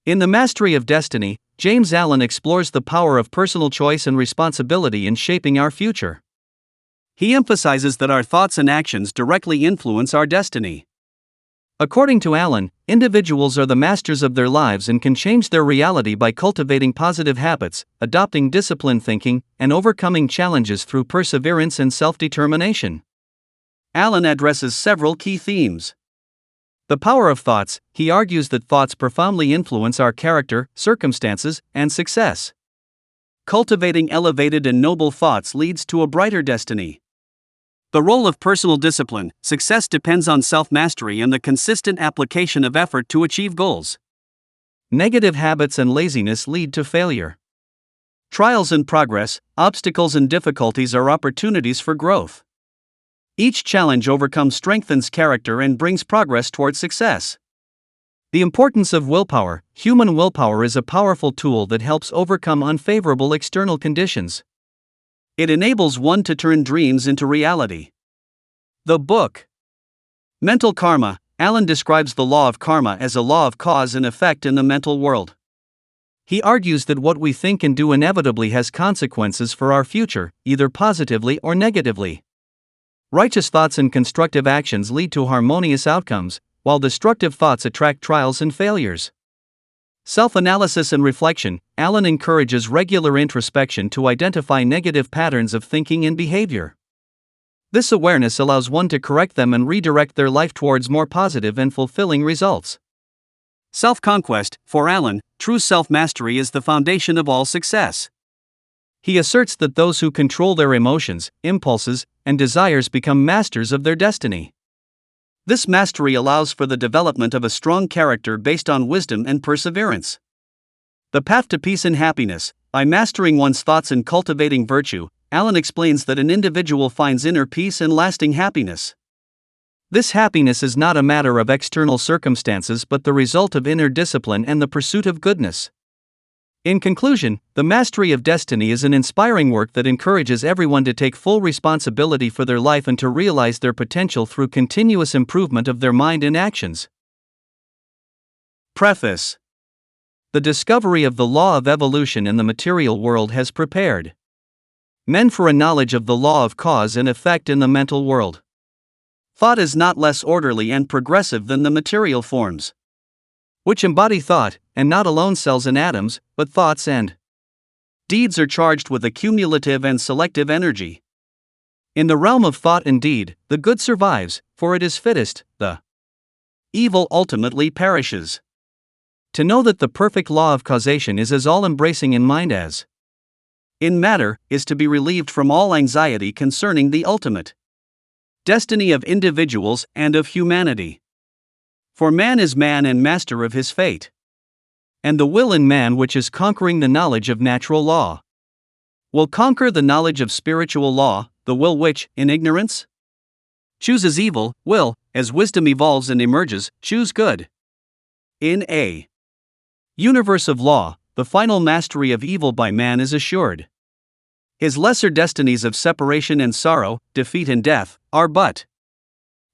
In The Mastery of Destiny, James Allen explores the power of personal choice and responsibility in shaping our future. He emphasizes that our thoughts and actions directly influence our destiny. According to Allen, individuals are the masters of their lives and can change their reality by cultivating positive habits, adopting disciplined thinking, and overcoming challenges through perseverance and self-determination. Allen addresses several key themes. The power of thoughts. He argues that thoughts profoundly influence our character, circumstances, and success. Cultivating elevated and noble thoughts leads to a brighter destiny. The role of personal discipline. Success depends on self-mastery and the consistent application of effort to achieve goals. Negative habits and laziness lead to failure. Trials and progress. Obstacles and difficulties are opportunities for growth. Each challenge overcome strengthens character and brings progress towards success. The importance of willpower. Human willpower is a powerful tool that helps overcome unfavorable external conditions. It enables one to turn dreams into reality. The book. Mental Karma. Allen describes the law of karma as a law of cause and effect in the mental world. He argues that what we think and do inevitably has consequences for our future, either positively or negatively. Righteous thoughts and constructive actions lead to harmonious outcomes, while destructive thoughts attract trials and failures. Self-analysis and reflection. Allen encourages regular introspection to identify negative patterns of thinking and behavior. This awareness allows one to correct them and redirect their life towards more positive and fulfilling results. Self-conquest. For Allen, true self-mastery is the foundation of all success. He asserts that those who control their emotions, impulses, and desires become masters of their destiny. This mastery allows for the development of a strong character based on wisdom and perseverance. The path to peace and happiness. By mastering one's thoughts and cultivating virtue, Allen explains that an individual finds inner peace and lasting happiness. This happiness is not a matter of external circumstances but the result of inner discipline and the pursuit of goodness. In conclusion, The Mastery of Destiny is an inspiring work that encourages everyone to take full responsibility for their life and to realize their potential through continuous improvement of their mind and actions. Preface. The discovery of the law of evolution in the material world has prepared men for a knowledge of the law of cause and effect in the mental world. Thought is not less orderly and progressive than the material forms, which embody thought, and not alone cells and atoms, but thoughts and deeds are charged with a cumulative and selective energy. In the realm of thought and deed, the good survives, for it is fittest, the evil ultimately perishes. To know that the perfect law of causation is as all-embracing in mind as in matter, is to be relieved from all anxiety concerning the ultimate destiny of individuals and of humanity. For man is man and master of his fate. And the will in man which is conquering the knowledge of natural law will conquer the knowledge of spiritual law. The will which, in ignorance, chooses evil, will, as wisdom evolves and emerges, choose good. In a universe of law, the final mastery of evil by man is assured. His lesser destinies of separation and sorrow, defeat and death, are but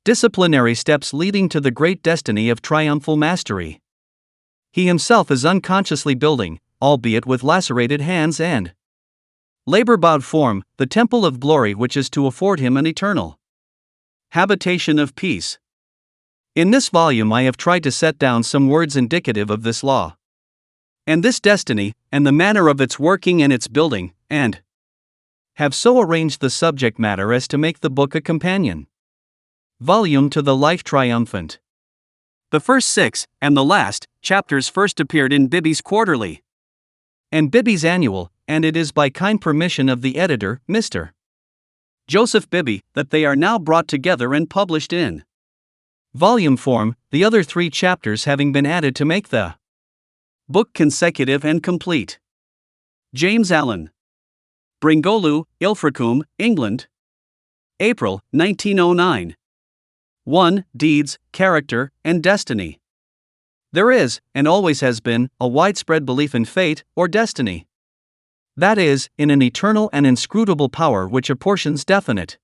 disciplinary steps leading to the great destiny of triumphal mastery. He himself is unconsciously building, albeit with lacerated hands and labor-bowed form, the temple of glory which is to afford him an eternal habitation of peace. In this volume I have tried to set down some words indicative of this law and this destiny, and the manner of its working and its building, and have so arranged the subject matter as to make the book a companion volume to the Life Triumphant. The first 6, and the last, chapters first appeared in Bibby's Quarterly and Bibby's Annual, and it is by kind permission of the editor, Mr. Joseph Bibby, that they are now brought together and published in volume form, the other 3 chapters having been added to make the book consecutive and complete. James Allen. Bringolu, Ilfracombe, England. April, 1909. 1. Deeds, Character, and Destiny. There is, and always has been, a widespread belief in fate, or destiny. That is, in an eternal and inscrutable power which apportions definite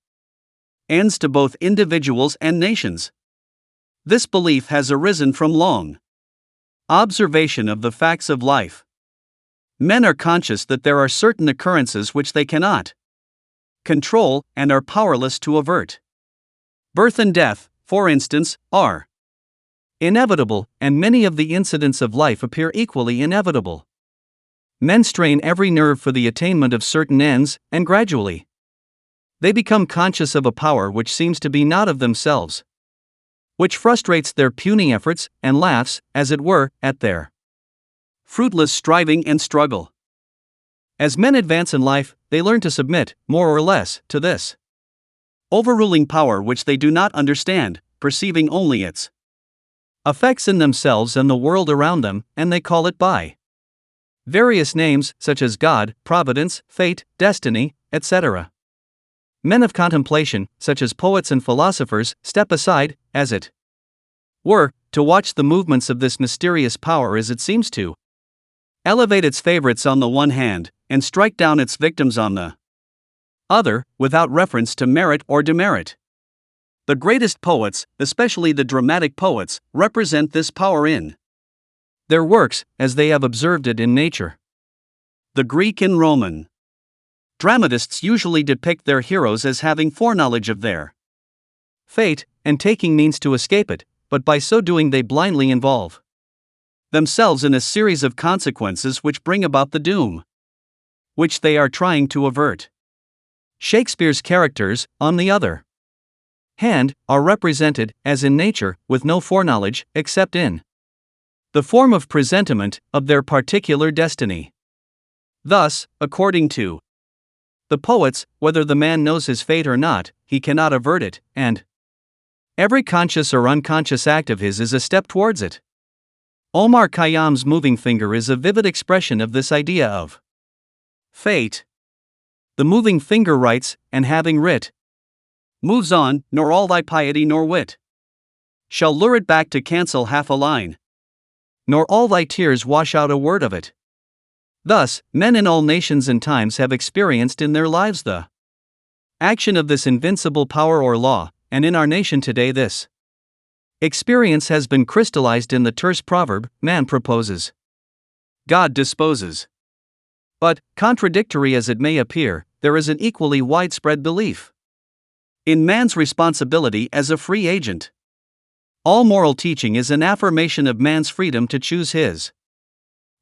ends to both individuals and nations. This belief has arisen from long Observation of the facts of life. Men are conscious that there are certain occurrences which they cannot control and are powerless to avert. Birth and death, for instance, are inevitable, and many of the incidents of life appear equally inevitable. Men strain every nerve for the attainment of certain ends, and gradually they become conscious of a power which seems to be not of themselves, which frustrates their puny efforts and laughs, as it were, at their fruitless striving and struggle. As men advance in life, they learn to submit, more or less, to this overruling power which they do not understand, perceiving only its effects in themselves and the world around them, and they call it by various names, such as God, Providence, Fate, Destiny, etc. Men of contemplation, such as poets and philosophers, step aside, as it were, to watch the movements of this mysterious power as it seems to elevate its favorites on the one hand, and strike down its victims on the other, without reference to merit or demerit. The greatest poets, especially the dramatic poets, represent this power in their works, as they have observed it in nature. The Greek and Roman dramatists usually depict their heroes as having foreknowledge of their fate, and taking means to escape it, but by so doing they blindly involve themselves in a series of consequences which bring about the doom which they are trying to avert. Shakespeare's characters, on the other hand, are represented, as in nature, with no foreknowledge, except in the form of presentiment of their particular destiny. Thus, according to the poets, whether the man knows his fate or not, he cannot avert it, and every conscious or unconscious act of his is a step towards it. Omar Khayyam's moving finger is a vivid expression of this idea of fate. The moving finger writes, and having writ, moves on, nor all thy piety nor wit shall lure it back to cancel half a line, nor all thy tears wash out a word of it. Thus, men in all nations and times have experienced in their lives the action of this invincible power or law, and in our nation today this experience has been crystallized in the terse proverb, man proposes, God disposes. But, contradictory as it may appear, there is an equally widespread belief in man's responsibility as a free agent. All moral teaching is an affirmation of man's freedom to choose his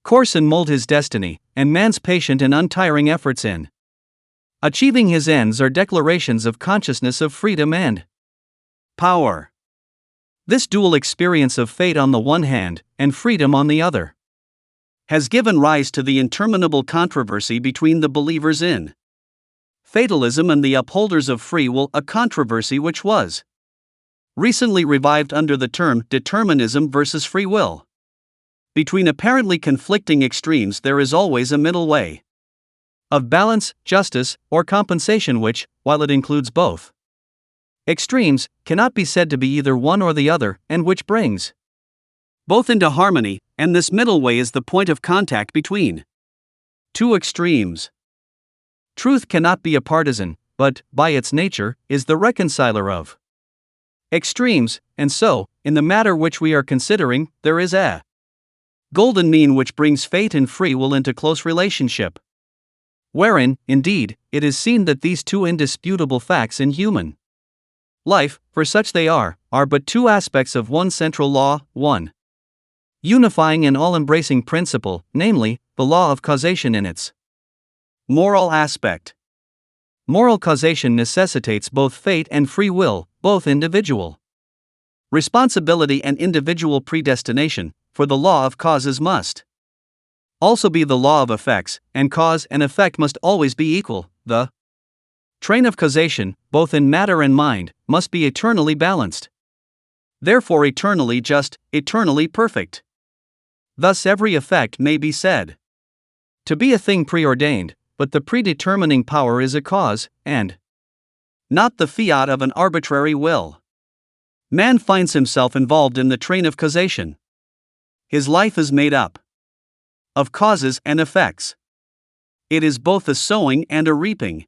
course and mold his destiny, and man's patient and untiring efforts in achieving his ends are declarations of consciousness of freedom and power. This dual experience of fate on the one hand, and freedom on the other, has given rise to the interminable controversy between the believers in fatalism and the upholders of free will, a controversy which was recently revived under the term determinism versus free will. Between apparently conflicting extremes there is always a middle way of balance, justice, or compensation which, while it includes both extremes, cannot be said to be either one or the other, and which brings both into harmony, and this middle way is the point of contact between two extremes. Truth cannot be a partisan, but, by its nature, is the reconciler of extremes, and so, in the matter which we are considering, there is a golden mean which brings fate and free will into close relationship, wherein, indeed, it is seen that these two indisputable facts in human life, for such they are but two aspects of one central law, one unifying and all-embracing principle, namely, the law of causation in its moral aspect. Moral causation necessitates both fate and free will, both individual responsibility and individual predestination, for the law of causes must also be the law of effects, and cause and effect must always be equal. The train of causation, both in matter and mind, must be eternally balanced. Therefore eternally just, eternally perfect. Thus every effect may be said to be a thing preordained, but the predetermining power is a cause, and not the fiat of an arbitrary will. Man finds himself involved in the train of causation. His life is made up of causes and effects. It is both a sowing and a reaping.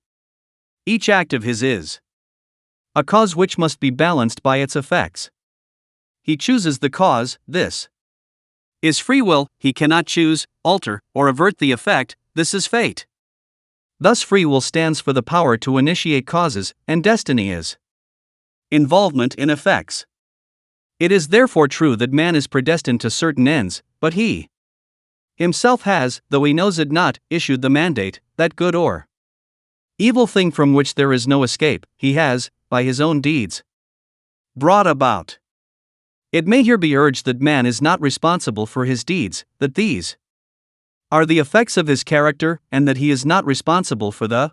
Each act of his is a cause which must be balanced by its effects. He chooses the cause, this is free will. He cannot choose, alter, or avert the effect. This is fate. Thus, free will stands for the power to initiate causes, and destiny is involvement in effects. It is therefore true that man is predestined to certain ends, but he himself has, though he knows it not, issued the mandate, that good or evil thing from which there is no escape, he has, by his own deeds, brought about. It may here be urged that man is not responsible for his deeds, that these are the effects of his character, and that he is not responsible for the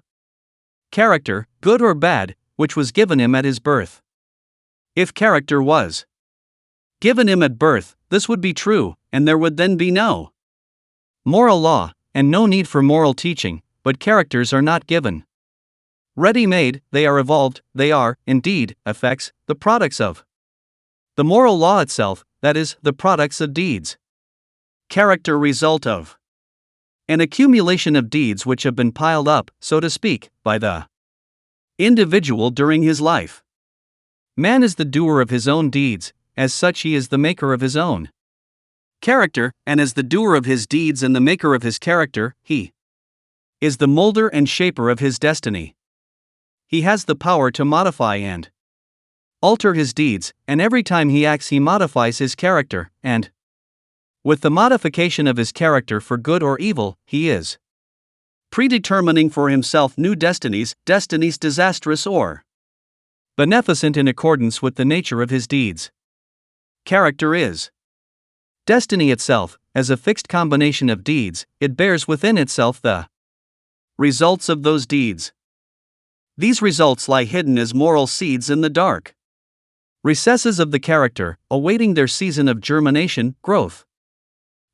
character, good or bad, which was given him at his birth. If character was given him at birth, this would be true, and there would then be no moral law, and no need for moral teaching, but characters are not given ready-made, they are evolved, they are, indeed, effects, the products of the moral law itself, that is, the products of deeds. Character result of an accumulation of deeds which have been piled up, so to speak, by the individual during his life. Man is the doer of his own deeds, as such he is the maker of his own character, and as the doer of his deeds and the maker of his character, he is the molder and shaper of his destiny. He has the power to modify and alter his deeds, and every time he acts he modifies his character, and with the modification of his character for good or evil, he is predetermining for himself new destinies disastrous or beneficent in accordance with the nature of his deeds. Character is destiny itself, as a fixed combination of deeds, it bears within itself the results of those deeds. These results lie hidden as moral seeds in the dark recesses of the character, awaiting their season of germination, growth,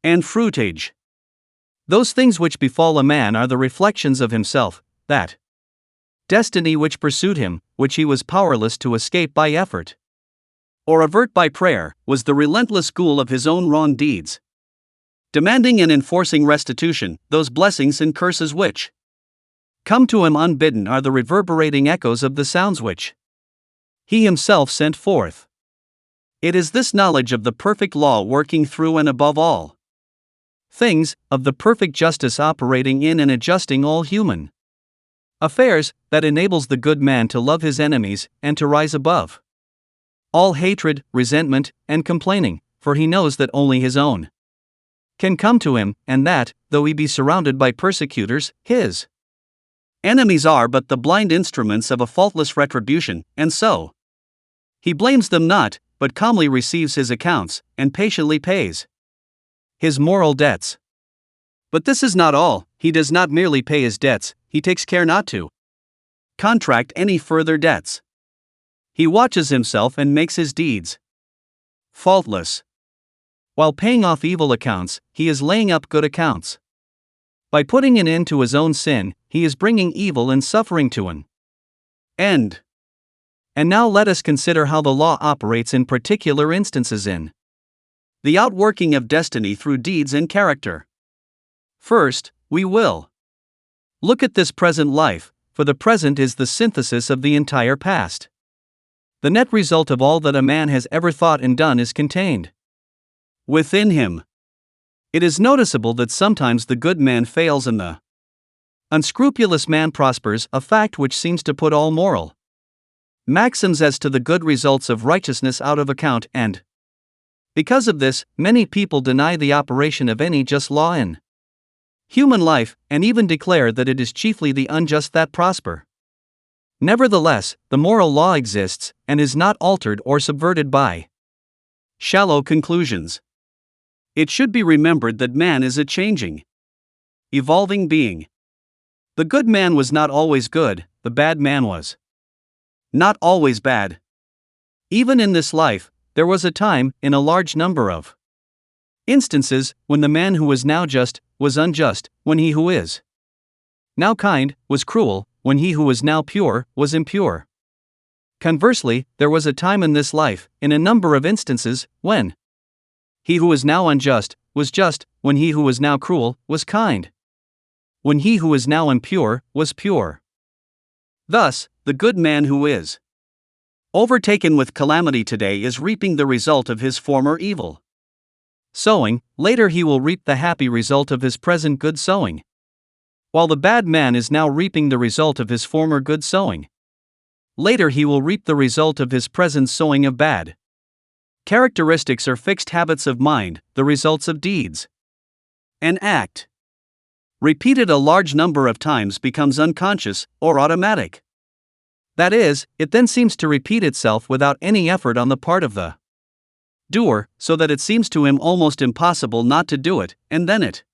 and fruitage. Those things which befall a man are the reflections of himself, that destiny which pursued him, which he was powerless to escape by effort or avert by prayer, was the relentless school of his own wrong deeds, demanding and enforcing restitution. Those blessings and curses which come to him unbidden are the reverberating echoes of the sounds which he himself sent forth. It is this knowledge of the perfect law working through and above all things, of the perfect justice operating in and adjusting all human affairs, that enables the good man to love his enemies, and to rise above all hatred, resentment, and complaining, for he knows that only his own can come to him, and that, though he be surrounded by persecutors, his enemies are but the blind instruments of a faultless retribution, and so he blames them not, but calmly receives his accounts, and patiently pays his moral debts. But this is not all. He does not merely pay his debts, he takes care not to contract any further debts. He watches himself and makes his deeds faultless. While paying off evil accounts, he is laying up good accounts. By putting an end to his own sin, he is bringing evil and suffering to an end. And now let us consider how the law operates in particular instances in the outworking of destiny through deeds and character. First, we will look at this present life, for the present is the synthesis of the entire past. The net result of all that a man has ever thought and done is contained within him. It is noticeable that sometimes the good man fails and the unscrupulous man prospers, a fact which seems to put all moral maxims as to the good results of righteousness out of account, and because of this, many people deny the operation of any just law in human life, and even declare that it is chiefly the unjust that prosper. Nevertheless, the moral law exists, and is not altered or subverted by shallow conclusions. It should be remembered that man is a changing, evolving being. The good man was not always good, the bad man was not always bad. Even in this life, there was a time, in a large number of instances, when the man who was now just was unjust, when he who is now kind was cruel, when he who was now pure was impure. Conversely, there was a time in this life, in a number of instances, when he who was now unjust was just, when he who was now cruel was kind, when he who is now impure was pure. Thus, the good man who is overtaken with calamity today is reaping the result of his former evil. sowing, later he will reap the happy result of his present good sowing. While the bad man is now reaping the result of his former good sowing. Later he will reap the result of his present sowing of bad. Characteristics are fixed habits of mind, the results of deeds. An act, repeated a large number of times, becomes unconscious or automatic. That is, it then seems to repeat itself without any effort on the part of the doer, so that it seems to him almost impossible not to do it, and then it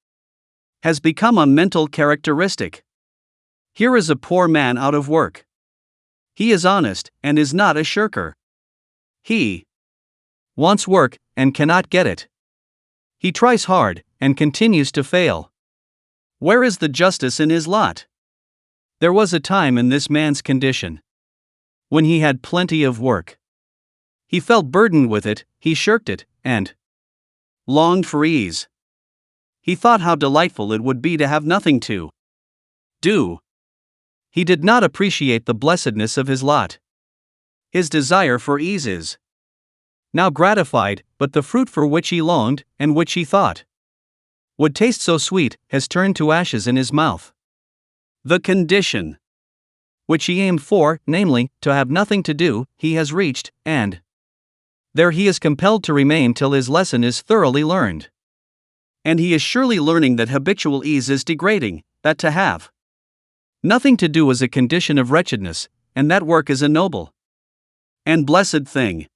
has become a mental characteristic. Here is a poor man out of work. He is honest, and is not a shirker. He wants work, and cannot get it. He tries hard, and continues to fail. Where is the justice in his lot? There was a time in this man's condition when he had plenty of work. He felt burdened with it, he shirked it, and longed for ease. He thought how delightful it would be to have nothing to do. He did not appreciate the blessedness of his lot. His desire for ease is now gratified, but the fruit for which he longed, and which he thought would taste so sweet, has turned to ashes in his mouth. The condition which he aimed for, namely, to have nothing to do, he has reached, and there he is compelled to remain till his lesson is thoroughly learned. And he is surely learning that habitual ease is degrading, that to have nothing to do is a condition of wretchedness, and that work is a noble and blessed thing.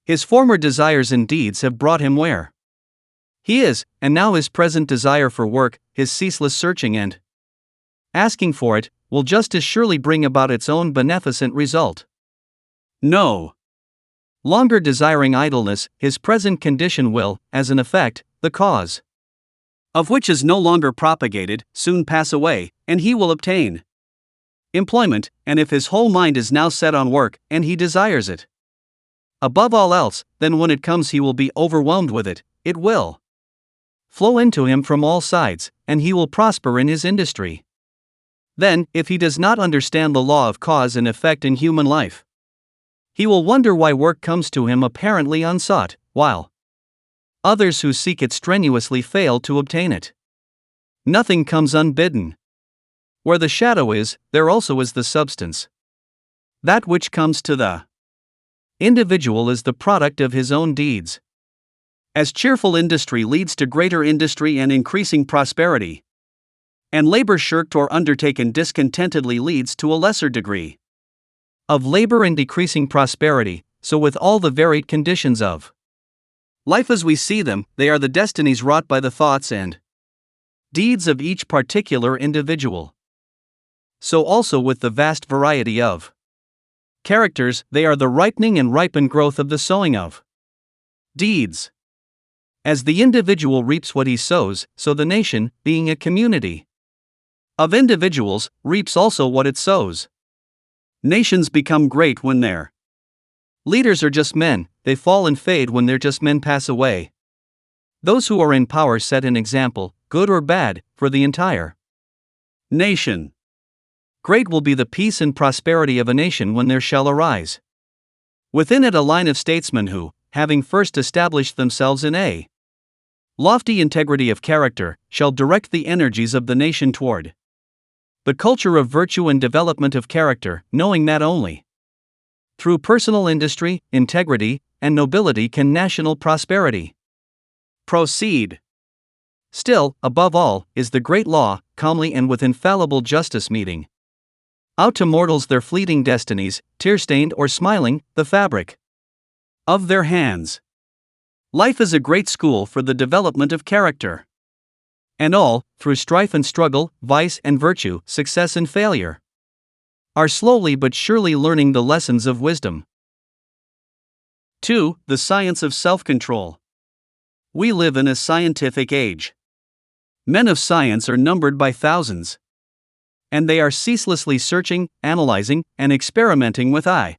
His former desires and deeds have brought him where he is, and now his present desire for work, his ceaseless searching and asking for it, will just as surely bring about its own beneficent result. No longer desiring idleness, his present condition will, as an effect, the cause of which is no longer propagated, soon pass away, and he will obtain employment, and if his whole mind is now set on work, and he desires it above all else, then when it comes he will be overwhelmed with it, it will flow into him from all sides, and he will prosper in his industry. Then, if he does not understand the law of cause and effect in human life, he will wonder why work comes to him apparently unsought, while others who seek it strenuously fail to obtain it. Nothing comes unbidden. Where the shadow is, there also is the substance. That which comes to the individual is the product of his own deeds. As cheerful industry leads to greater industry and increasing prosperity, and labor shirked or undertaken discontentedly leads to a lesser degree of labor and decreasing prosperity, so with all the varied conditions of life as we see them, they are the destinies wrought by the thoughts and deeds of each particular individual. So also with the vast variety of characters, they are the ripening and ripened growth of the sowing of deeds. As the individual reaps what he sows, so the nation, being a community of individuals, reaps also what it sows. Nations become great when their leaders are just men, they fall and fade when their just men pass away. Those who are in power set an example, good or bad, for the entire nation. Great will be the peace and prosperity of a nation when there shall arise within it a line of statesmen who, having first established themselves in a lofty integrity of character, shall direct the energies of the nation toward the culture of virtue and development of character, knowing that only through personal industry, integrity, and nobility can national prosperity proceed. Still, above all, is the great law, calmly and with infallible justice meting out to mortals their fleeting destinies, tear-stained or smiling, the fabric of their hands. Life is a great school for the development of character. And all, through strife and struggle, vice and virtue, success and failure, are slowly but surely learning the lessons of wisdom. 2. The science of self-control. We live in a scientific age. Men of science are numbered by thousands. And they are ceaselessly searching, analyzing, and experimenting with eye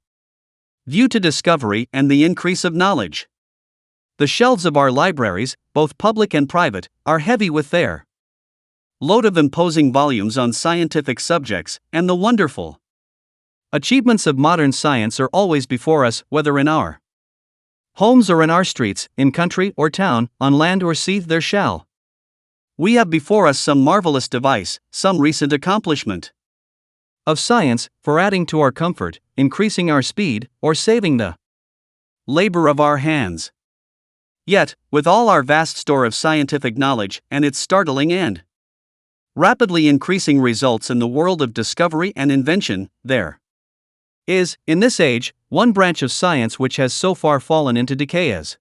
view to discovery and the increase of knowledge. The shelves of our libraries, both public and private, are heavy with their load of imposing volumes on scientific subjects, and the wonderful achievements of modern science are always before us, whether in our Homes are in our streets, in country or town, on land or sea there shall. We have before us some marvelous device, some recent accomplishment of science, for adding to our comfort, increasing our speed, or saving the labor of our hands. Yet, with all our vast store of scientific knowledge and its startling and rapidly increasing results in the world of discovery and invention, there is, in this age, one branch of science which has so far fallen into decay as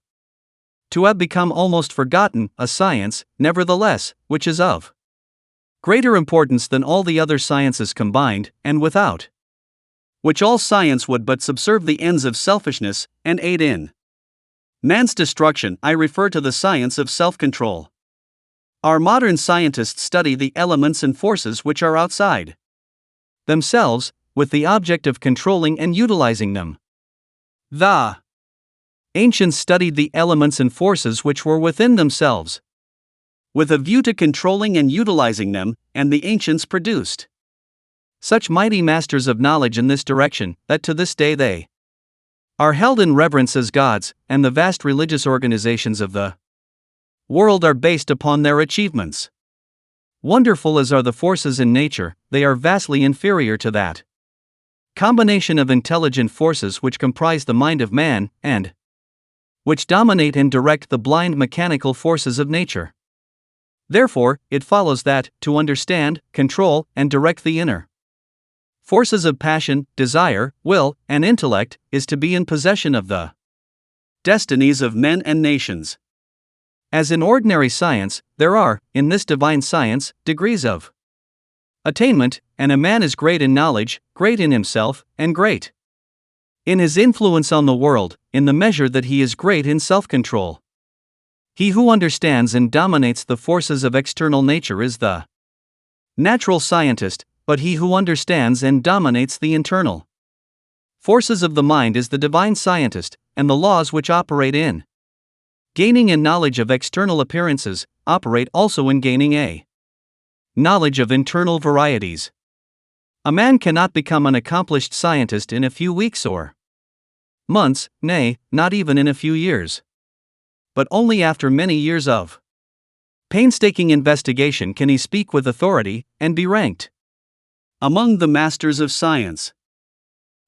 to have become almost forgotten, a science, nevertheless, which is of greater importance than all the other sciences combined, and without which all science would but subserve the ends of selfishness, and aid in man's destruction. I refer to the science of self-control. Our modern scientists study the elements and forces which are outside themselves, with the object of controlling and utilizing them. The ancients studied the elements and forces which were within themselves, with a view to controlling and utilizing them, and the ancients produced such mighty masters of knowledge in this direction, that to this day they are held in reverence as gods, and the vast religious organizations of the world are based upon their achievements. Wonderful as are the forces in nature, they are vastly inferior to that combination of intelligent forces which comprise the mind of man, and which dominate and direct the blind mechanical forces of nature. Therefore, it follows that, to understand, control, and direct the inner forces of passion, desire, will, and intellect, is to be in possession of the destinies of men and nations. As in ordinary science, there are, in this divine science, degrees of attainment, and a man is great in knowledge, great in himself, and great in his influence on the world, in the measure that he is great in self-control. He who understands and dominates the forces of external nature is the natural scientist, but he who understands and dominates the internal forces of the mind is the divine scientist, and the laws which operate in gaining a knowledge of external appearances operate also in gaining a knowledge of internal varieties. A man cannot become an accomplished scientist in a few weeks or months, nay, not even in a few years, but only after many years of painstaking investigation can he speak with authority and be ranked among the masters of science.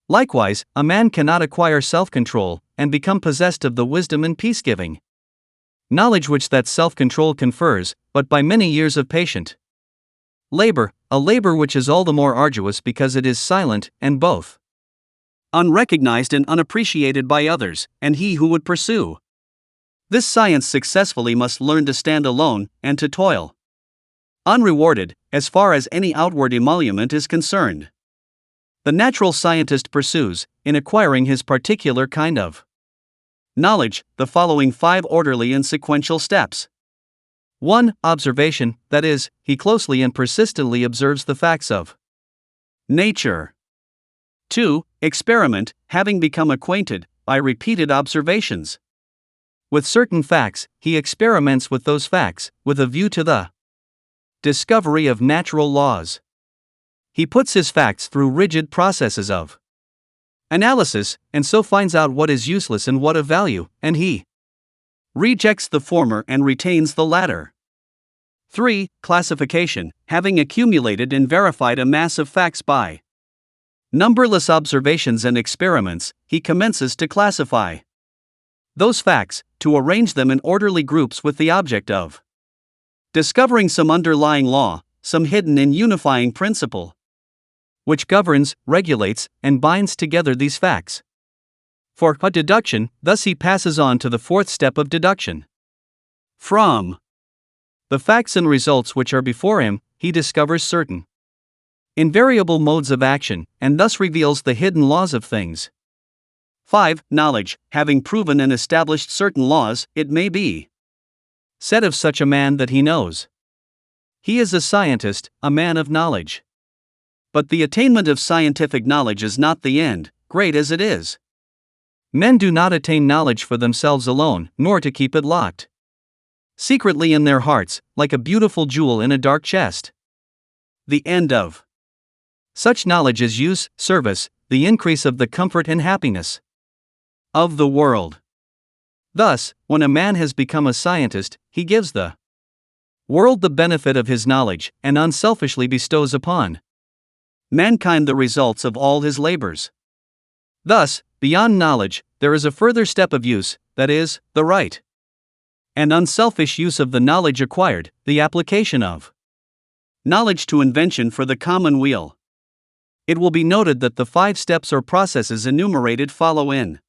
Likewise, a man cannot acquire self-control and become possessed of the wisdom and peace-giving knowledge which that self-control confers, but by many years of patient labor, a labor which is all the more arduous because it is silent and both unrecognized and unappreciated by others, and he who would pursue this science successfully must learn to stand alone, and to toil unrewarded, as far as any outward emolument is concerned. The natural scientist pursues, in acquiring his particular kind of knowledge, the following 5 orderly and sequential steps. 1. Observation, that is, he closely and persistently observes the facts of nature. 2. Experiment, having become acquainted, by repeated observations with certain facts, he experiments with those facts, with a view to the discovery of natural laws. He puts his facts through rigid processes of analysis, and so finds out what is useless and what of value, and he rejects the former and retains the latter. 3. Classification, having accumulated and verified a mass of facts by numberless observations and experiments, he commences to classify those facts, to arrange them in orderly groups with the object of discovering some underlying law, some hidden and unifying principle, which governs, regulates, and binds together these facts. For a deduction, thus he passes on to the 4th step of deduction. From the facts and results which are before him, he discovers certain invariable modes of action, and thus reveals the hidden laws of things. 5. Knowledge, having proven and established certain laws, it may be said of such a man that he knows. He is a scientist, a man of knowledge. But the attainment of scientific knowledge is not the end, great as it is. Men do not attain knowledge for themselves alone, nor to keep it locked secretly in their hearts, like a beautiful jewel in a dark chest. The end of such knowledge is use, service, the increase of the comfort and happiness of the world. Thus, when a man has become a scientist, he gives the world the benefit of his knowledge and unselfishly bestows upon mankind the results of all his labors. Thus, beyond knowledge, there is a further step of use, that is, the right and unselfish use of the knowledge acquired, the application of knowledge to invention for the common weal. It will be noted that the 5 steps or processes enumerated follow in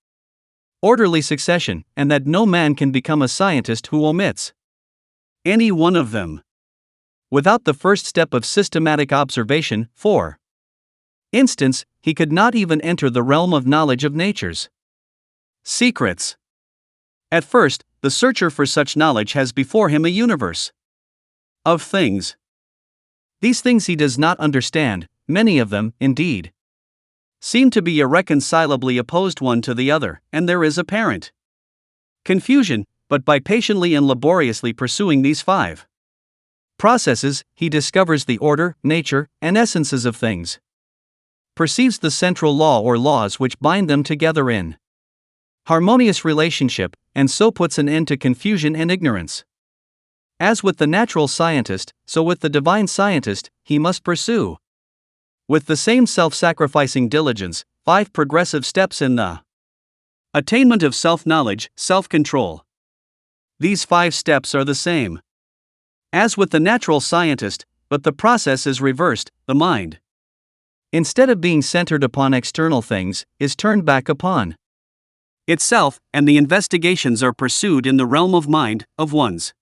orderly succession, and that no man can become a scientist who omits any one of them. Without the first step of systematic observation, for instance, he could not even enter the realm of knowledge of nature's secrets. At first, the searcher for such knowledge has before him a universe of things. These things he does not understand, many of them, indeed, seem to be irreconcilably opposed one to the other, and there is apparent confusion, but by patiently and laboriously pursuing these 5 processes, he discovers the order, nature, and essences of things, perceives the central law or laws which bind them together in harmonious relationship, and so puts an end to confusion and ignorance. As with the natural scientist, so with the divine scientist, he must pursue, with the same self-sacrificing diligence, 5 progressive steps in the attainment of self-knowledge, self-control. These 5 steps are the same as with the natural scientist, but the process is reversed. The mind, instead of being centered upon external things, is turned back upon itself, and the investigations are pursued in the realm of mind, of one's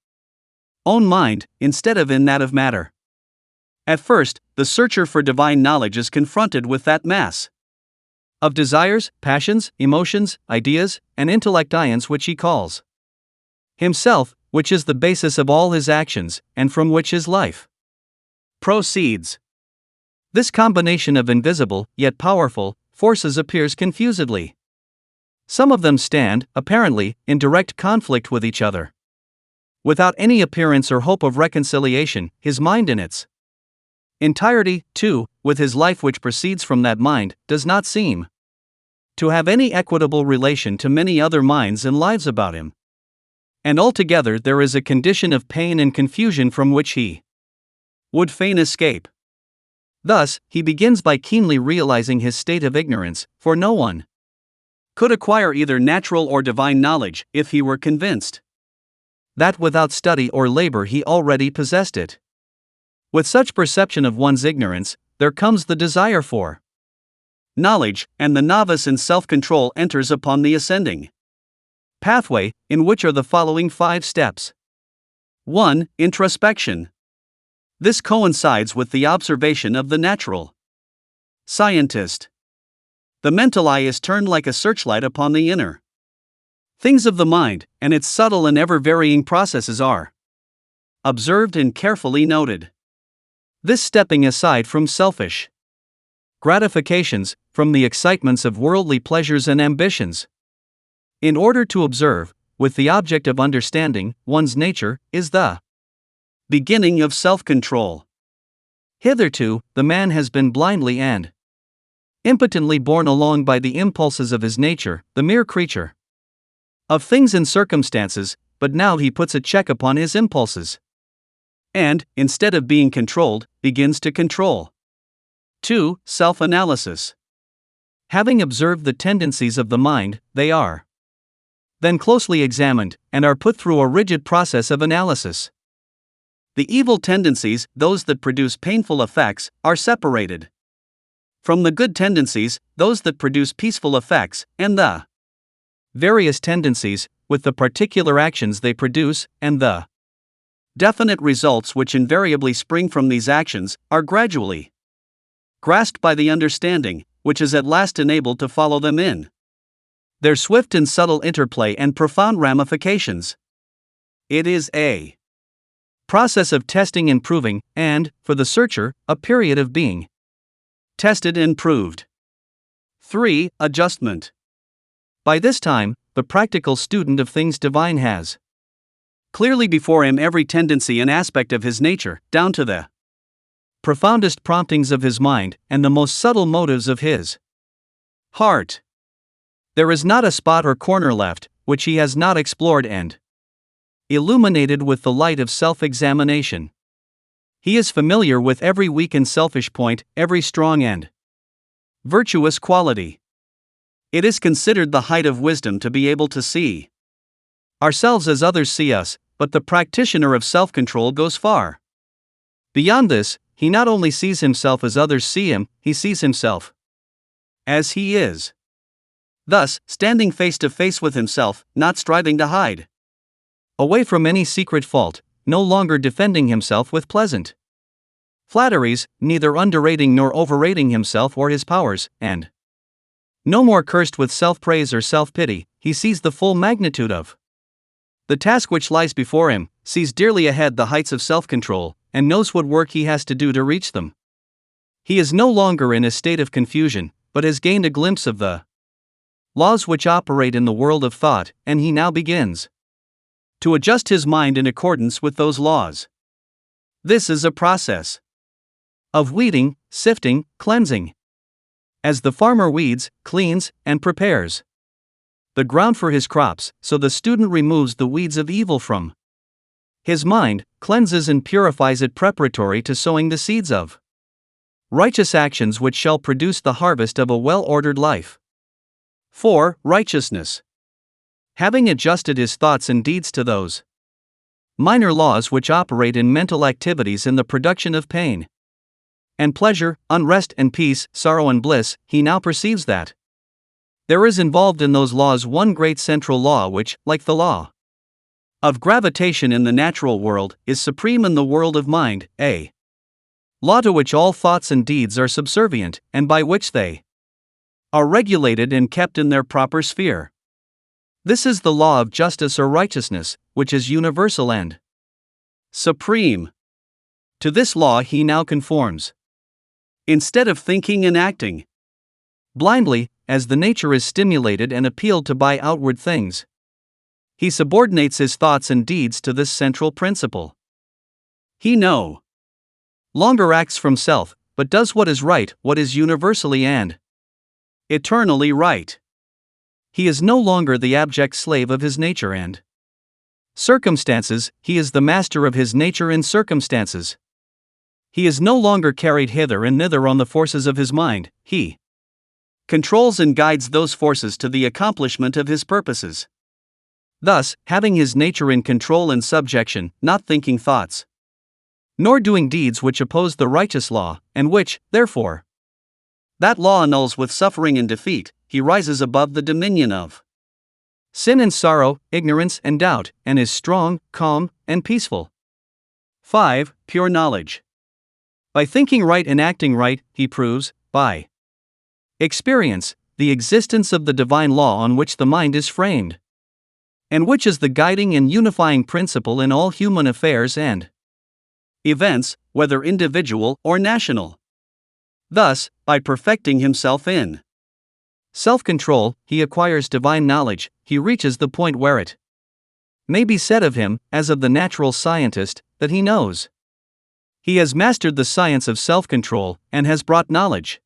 own mind, instead of in that of matter. At first, the searcher for divine knowledge is confronted with that mass of desires, passions, emotions, ideas, and intellections which he calls himself, which is the basis of all his actions, and from which his life proceeds. This combination of invisible, yet powerful, forces appears confusedly. Some of them stand, apparently, in direct conflict with each other. Without any appearance or hope of reconciliation, his mind in its entirety, too, with his life which proceeds from that mind, does not seem to have any equitable relation to many other minds and lives about him. And altogether there is a condition of pain and confusion from which he would fain escape. Thus, he begins by keenly realizing his state of ignorance, for no one could acquire either natural or divine knowledge if he were convinced that without study or labor he already possessed it. With such perception of one's ignorance, there comes the desire for knowledge, and the novice in self-control enters upon the ascending pathway, in which are the following 5 steps. 1. Introspection. This coincides with the observation of the natural scientist. The mental eye is turned like a searchlight upon the inner things of the mind, and its subtle and ever-varying processes are observed and carefully noted. This stepping aside from selfish gratifications, from the excitements of worldly pleasures and ambitions, in order to observe, with the object of understanding, one's nature, is the beginning of self-control. Hitherto, the man has been blindly and impotently borne along by the impulses of his nature, the mere creature of things and circumstances, but now he puts a check upon his impulses, and, instead of being controlled, begins to control. 2. Self-analysis. Having observed the tendencies of the mind, they are then closely examined, and are put through a rigid process of analysis. The evil tendencies, those that produce painful effects, are separated from the good tendencies, those that produce peaceful effects, and the various tendencies, with the particular actions they produce, and the definite results which invariably spring from these actions, are gradually grasped by the understanding, which is at last enabled to follow them in their swift and subtle interplay and profound ramifications. It is a process of testing and proving, and, for the searcher, a period of being tested and proved. 3. Adjustment. By this time, the practical student of things divine has clearly before him every tendency and aspect of his nature, down to the profoundest promptings of his mind, and the most subtle motives of his heart. There is not a spot or corner left, which he has not explored and illuminated with the light of self-examination. He is familiar with every weak and selfish point, every strong and virtuous quality. It is considered the height of wisdom to be able to see ourselves as others see us, but the practitioner of self-control goes far beyond this. He not only sees himself as others see him, he sees himself as he is. Thus, standing face to face with himself, not striving to hide away from any secret fault, no longer defending himself with pleasant flatteries, neither underrating nor overrating himself or his powers, and no more cursed with self-praise or self-pity. He sees the full magnitude of the task which lies before him, sees dearly ahead the heights of self-control, and knows what work he has to do to reach them. He is no longer in a state of confusion, but has gained a glimpse of the laws which operate in the world of thought, and he now begins to adjust his mind in accordance with those laws. This is a process of weeding, sifting, cleansing. As the farmer weeds, cleans, and prepares the ground for his crops, so the student removes the weeds of evil from his mind, cleanses and purifies it preparatory to sowing the seeds of righteous actions which shall produce the harvest of a well-ordered life. 4. Righteousness. Having adjusted his thoughts and deeds to those minor laws which operate in mental activities in the production of pain and pleasure, unrest and peace, sorrow and bliss, he now perceives that there is involved in those laws one great central law which, like the law of gravitation in the natural world, is supreme in the world of mind, a law to which all thoughts and deeds are subservient, and by which they are regulated and kept in their proper sphere. This is the law of justice or righteousness, which is universal and supreme. To this law he now conforms. Instead of thinking and acting blindly, as the nature is stimulated and appealed to by outward things, he subordinates his thoughts and deeds to this central principle. He no longer acts from self, but does what is right, what is universally and eternally right. He is no longer the abject slave of his nature and circumstances, he is the master of his nature and circumstances. He is no longer carried hither and thither on the forces of his mind, he controls and guides those forces to the accomplishment of his purposes. Thus, having his nature in control and subjection, not thinking thoughts, nor doing deeds which oppose the righteous law, and which, therefore, that law annuls with suffering and defeat, he rises above the dominion of sin and sorrow, ignorance and doubt, and is strong, calm, and peaceful. 5. Pure knowledge. By thinking right and acting right, he proves, by experience, the existence of the divine law on which the mind is framed, and which is the guiding and unifying principle in all human affairs and events, whether individual or national. Thus, by perfecting himself in self-control, he acquires divine knowledge. He reaches the point where it may be said of him, as of the natural scientist, that he knows. He has mastered the science of self-control, and has brought knowledge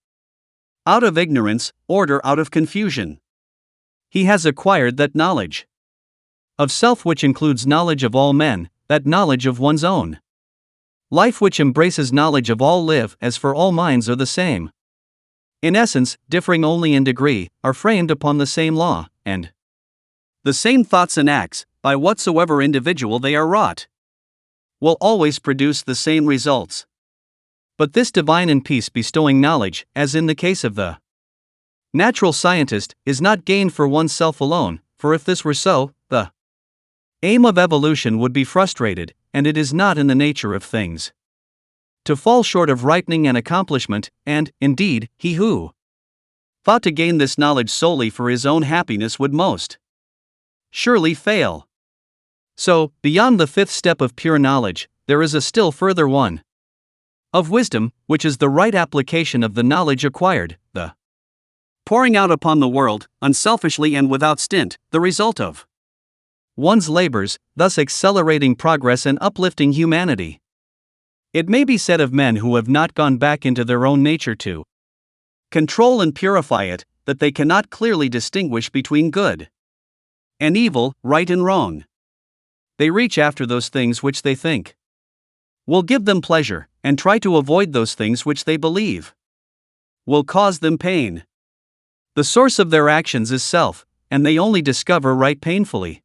out of ignorance, order out of confusion. He has acquired that knowledge of self which includes knowledge of all men, that knowledge of one's own life which embraces knowledge of all live, as for all minds are the same. In essence, differing only in degree, are framed upon the same law, and the same thoughts and acts, by whatsoever individual they are wrought, will always produce the same results. But this divine and peace-bestowing knowledge, as in the case of the natural scientist, is not gained for oneself alone, for if this were so, the aim of evolution would be frustrated, and it is not in the nature of things to fall short of ripening and accomplishment, and, indeed, he who thought to gain this knowledge solely for his own happiness would most surely fail. So, beyond the fifth step of pure knowledge, there is a still further one of wisdom, which is the right application of the knowledge acquired, the pouring out upon the world, unselfishly and without stint, the result of one's labors, thus accelerating progress and uplifting humanity. It may be said of men who have not gone back into their own nature to control and purify it, that they cannot clearly distinguish between good and evil, right and wrong. They reach after those things which they think will give them pleasure, and try to avoid those things which they believe will cause them pain. The source of their actions is self, and they only discover right painfully,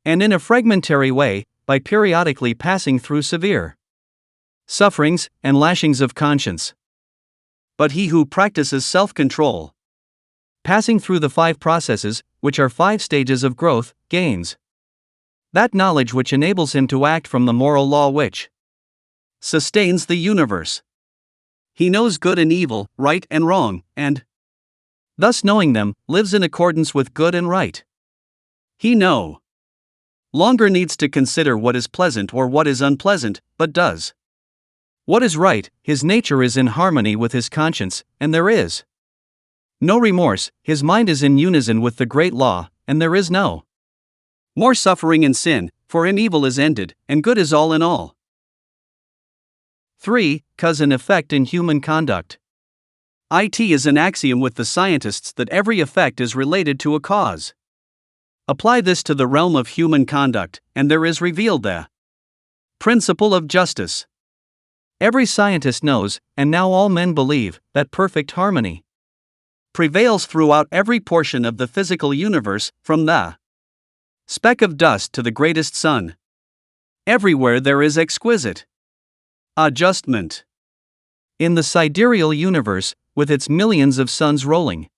and in a fragmentary way, by periodically passing through severe sufferings and lashings of conscience. But he who practices self-control, passing through the 5 processes, which are 5 stages of growth, gains that knowledge which enables him to act from the moral law which sustains the universe. He knows good and evil, right and wrong, and, thus knowing them, lives in accordance with good and right. He no longer needs to consider what is pleasant or what is unpleasant, but does what is right. His nature is in harmony with his conscience, and there is no remorse. His mind is in unison with the great law, and there is no more suffering in sin, for in evil is ended, and good is all in all. 3. Cause and effect in human conduct. It is an axiom with the scientists that every effect is related to a cause. Apply this to the realm of human conduct, and there is revealed the principle of justice. Every scientist knows, and now all men believe, that perfect harmony prevails throughout every portion of the physical universe, from the speck of dust to the greatest sun. Everywhere there is exquisite adjustment. In the sidereal universe, with its millions of suns rolling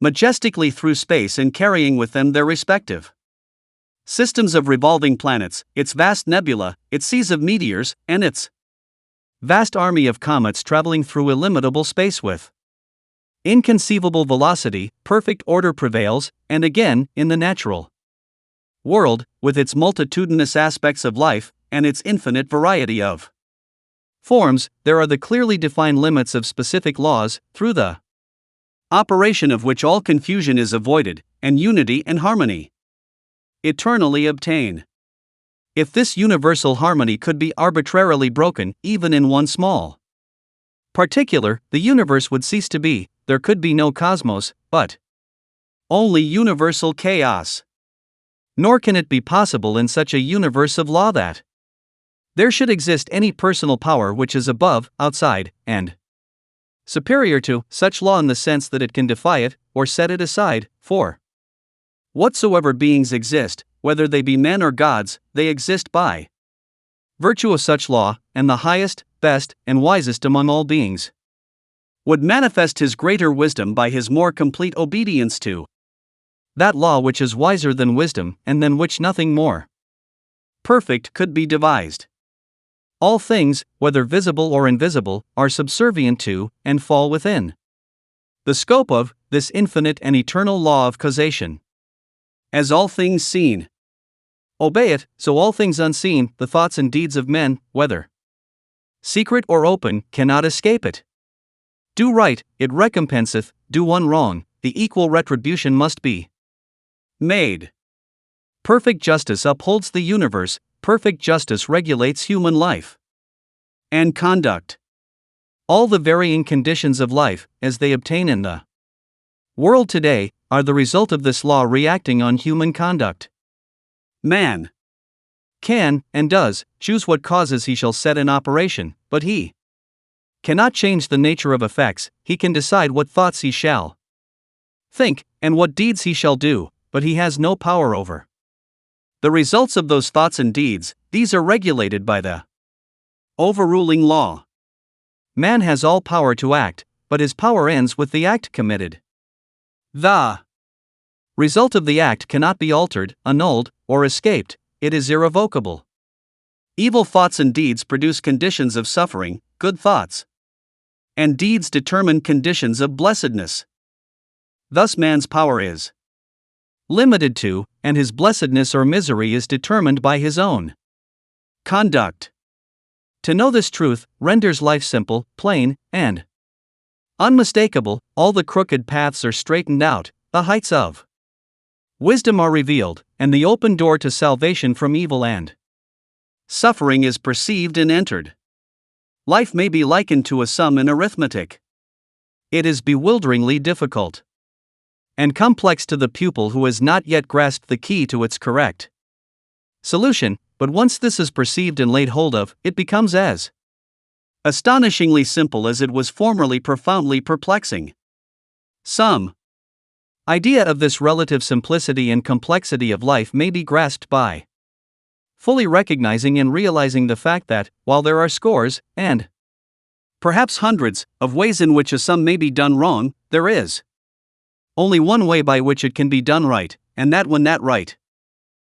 majestically through space and carrying with them their respective systems of revolving planets, its vast nebula, its seas of meteors, and its vast army of comets traveling through illimitable space with inconceivable velocity, perfect order prevails, and again, in the natural world, with its multitudinous aspects of life, and its infinite variety of forms, there are the clearly defined limits of specific laws, through the operation of which all confusion is avoided, and unity and harmony eternally obtain. If this universal harmony could be arbitrarily broken, even in one small particular, the universe would cease to be. There could be no cosmos, but only universal chaos. Nor can it be possible in such a universe of law that there should exist any personal power which is above, outside, and superior to such law in the sense that it can defy it, or set it aside, for whatsoever beings exist, whether they be men or gods, they exist by virtue of such law, and the highest, best, and wisest among all beings would manifest his greater wisdom by his more complete obedience to that law which is wiser than wisdom, and than which nothing more perfect could be devised. All things, whether visible or invisible, are subservient to, and fall within the scope of, this infinite and eternal law of causation. As all things seen obey it, so all things unseen, the thoughts and deeds of men, whether secret or open, cannot escape it. Do right, it recompenseth; do one wrong, the equal retribution must be made. Perfect justice upholds the universe, perfect justice regulates human life and conduct. All the varying conditions of life, as they obtain in the world today, are the result of this law reacting on human conduct. Man can, and does, choose what causes he shall set in operation, but he cannot change the nature of effects. He can decide what thoughts he shall think, and what deeds he shall do, but he has no power over the results of those thoughts and deeds. These are regulated by the overruling law. Man has all power to act, but his power ends with the act committed. The result of the act cannot be altered, annulled, or escaped. It is irrevocable. Evil thoughts and deeds produce conditions of suffering, good thoughts and deeds determine conditions of blessedness. Thus man's power is limited to, and his blessedness or misery is determined by his own conduct. To know this truth renders life simple, plain, and unmistakable. All the crooked paths are straightened out, the heights of wisdom are revealed, and the open door to salvation from evil and suffering is perceived and entered. Life may be likened to a sum in arithmetic. It is bewilderingly difficult. and complex to the pupil who has not yet grasped the key to its correct solution, but once this is perceived and laid hold of, it becomes as astonishingly simple as it was formerly profoundly perplexing. Some idea of this relative simplicity and complexity of life may be grasped by fully recognizing and realizing the fact that, while there are scores, and perhaps hundreds, of ways in which a sum may be done wrong, there is only one way by which it can be done right, and that when that right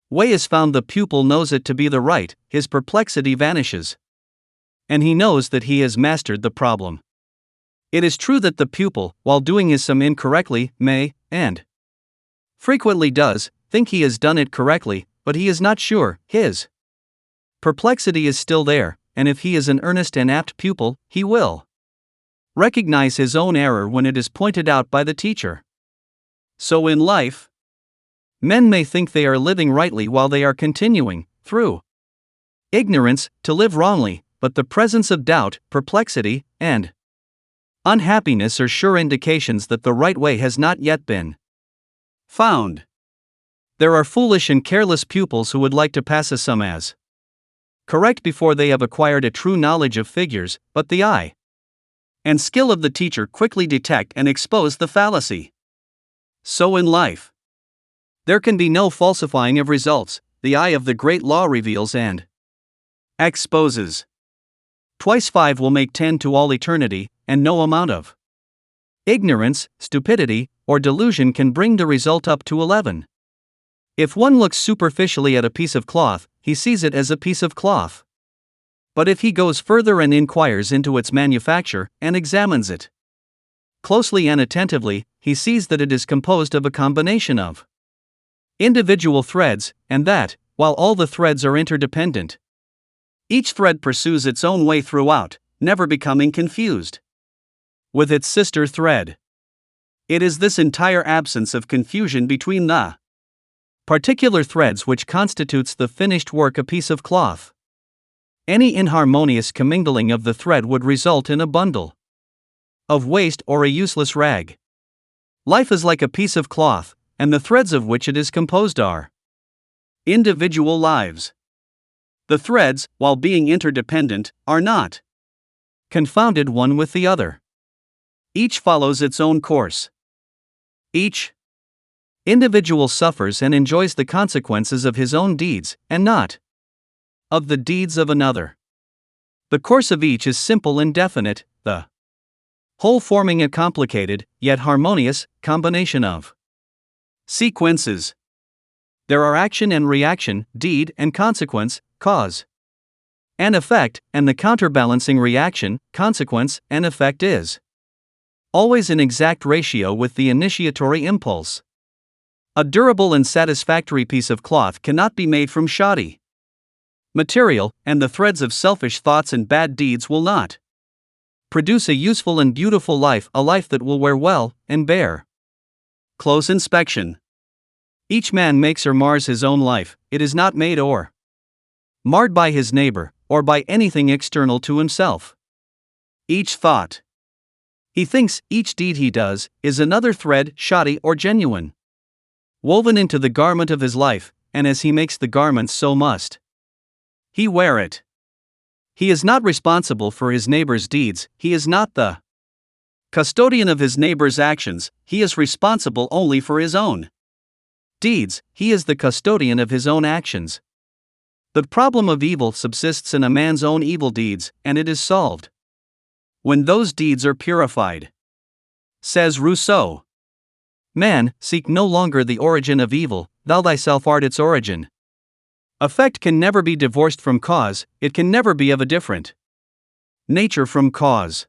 way is found, the pupil knows it to be the right, his perplexity vanishes, and he knows that he has mastered the problem. It is true that the pupil, while doing his sum incorrectly, may, and frequently does, think he has done it correctly, but he is not sure. His perplexity is still there, and if he is an earnest and apt pupil, he will recognize his own error when it is pointed out by the teacher. So in life, men may think they are living rightly while they are continuing, through ignorance, to live wrongly, but the presence of doubt, perplexity, and unhappiness are sure indications that the right way has not yet been found. There are foolish and careless pupils who would like to pass a sum as correct before they have acquired a true knowledge of figures, but the eye and skill of the teacher quickly detect and expose the fallacy. So in life, there can be no falsifying of results. The eye of the great law reveals and exposes. Twice 5 will make 10 to all eternity, and no amount of ignorance, stupidity, or delusion can bring the result up to 11. If one looks superficially at a piece of cloth, he sees it as a piece of cloth. But if he goes further and inquires into its manufacture, and examines it closely and attentively, he sees that it is composed of a combination of individual threads, and that, while all the threads are interdependent, each thread pursues its own way throughout, never becoming confused with its sister thread. It is this entire absence of confusion between the particular threads which constitutes the finished work, a piece of cloth. Any inharmonious commingling of the thread would result in a bundle of waste or a useless rag. Life is like a piece of cloth, and the threads of which it is composed are individual lives. The threads, while being interdependent, are not confounded one with the other. Each follows its own course. Each individual suffers and enjoys the consequences of his own deeds, and not of the deeds of another. The course of each is simple and definite, the whole forming a complicated, yet harmonious, combination of sequences. There are action and reaction, deed and consequence, cause and effect, and the counterbalancing reaction, consequence, and effect is always in exact ratio with the initiatory impulse. A durable and satisfactory piece of cloth cannot be made from shoddy material, and the threads of selfish thoughts and bad deeds will not produce a useful and beautiful life, a life that will wear well and bear close inspection. Each man makes or mars his own life. It is not made or marred by his neighbor, or by anything external to himself. Each thought he thinks, each deed he does, is another thread, shoddy or genuine, woven into the garment of his life, and as he makes the garment, so must he wear it. He is not responsible for his neighbor's deeds, he is not the custodian of his neighbor's actions, he is responsible only for his own deeds, he is the custodian of his own actions. The problem of evil subsists in a man's own evil deeds, and it is solved when those deeds are purified. Says Rousseau, "Man, seek no longer the origin of evil, thou thyself art its origin." Effect can never be divorced from cause, it can never be of a different nature from cause.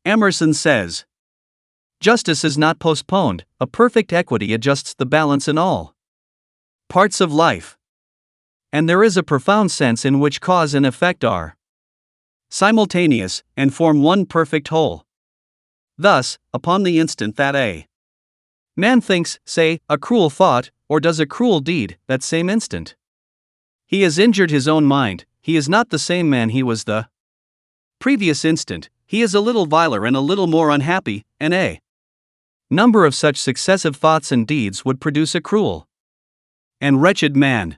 Emerson says, "Justice is not postponed, a perfect equity adjusts the balance in all parts of life." And there is a profound sense in which cause and effect are simultaneous, and form one perfect whole. Thus, upon the instant that a man thinks, say, a cruel thought, or does a cruel deed, that same instant he has injured his own mind, he is not the same man he was the previous instant, he is a little viler and a little more unhappy, and a number of such successive thoughts and deeds would produce a cruel and wretched man.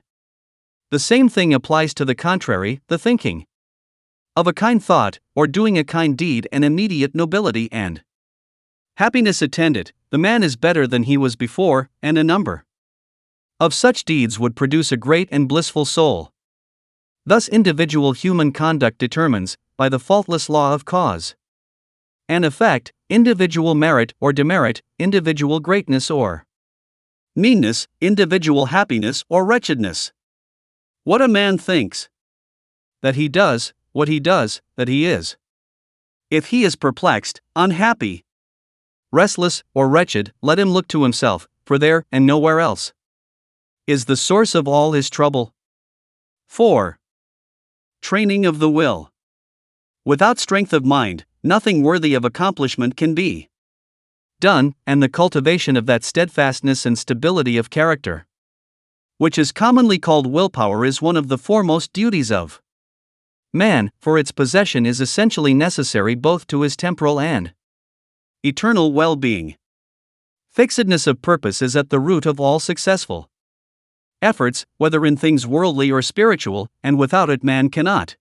The same thing applies to the contrary, the thinking of a kind thought, or doing a kind deed, and immediate nobility and happiness attend it. The man is better than he was before, and a number of such deeds would produce a great and blissful soul. Thus individual human conduct determines, by the faultless law of cause and effect, individual merit or demerit, individual greatness or meanness, individual happiness or wretchedness. What a man thinks that he does, what he does, that he is. If he is perplexed, unhappy, restless, or wretched, let him look to himself, for there, and nowhere else, is the source of all his trouble. 4. Training of the will. Without strength of mind, nothing worthy of accomplishment can be done, and the cultivation of that steadfastness and stability of character, which is commonly called willpower, is one of the foremost duties of man, for its possession is essentially necessary both to his temporal and eternal well-being. Fixedness of purpose is at the root of all successful efforts, whether in things worldly or spiritual, and without it man cannot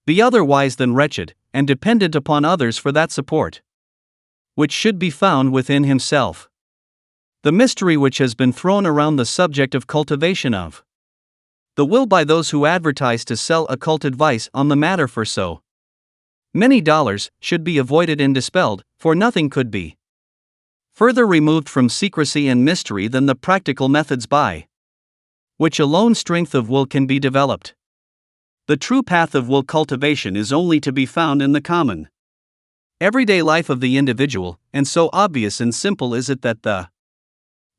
be otherwise than wretched, and dependent upon others for that support which should be found within himself. The mystery which has been thrown around the subject of cultivation of the will by those who advertise to sell occult advice on the matter for so many dollars should be avoided and dispelled, for nothing could be further removed from secrecy and mystery than the practical methods by which alone strength of will can be developed. The true path of will cultivation is only to be found in the common everyday life of the individual, and so obvious and simple is it that the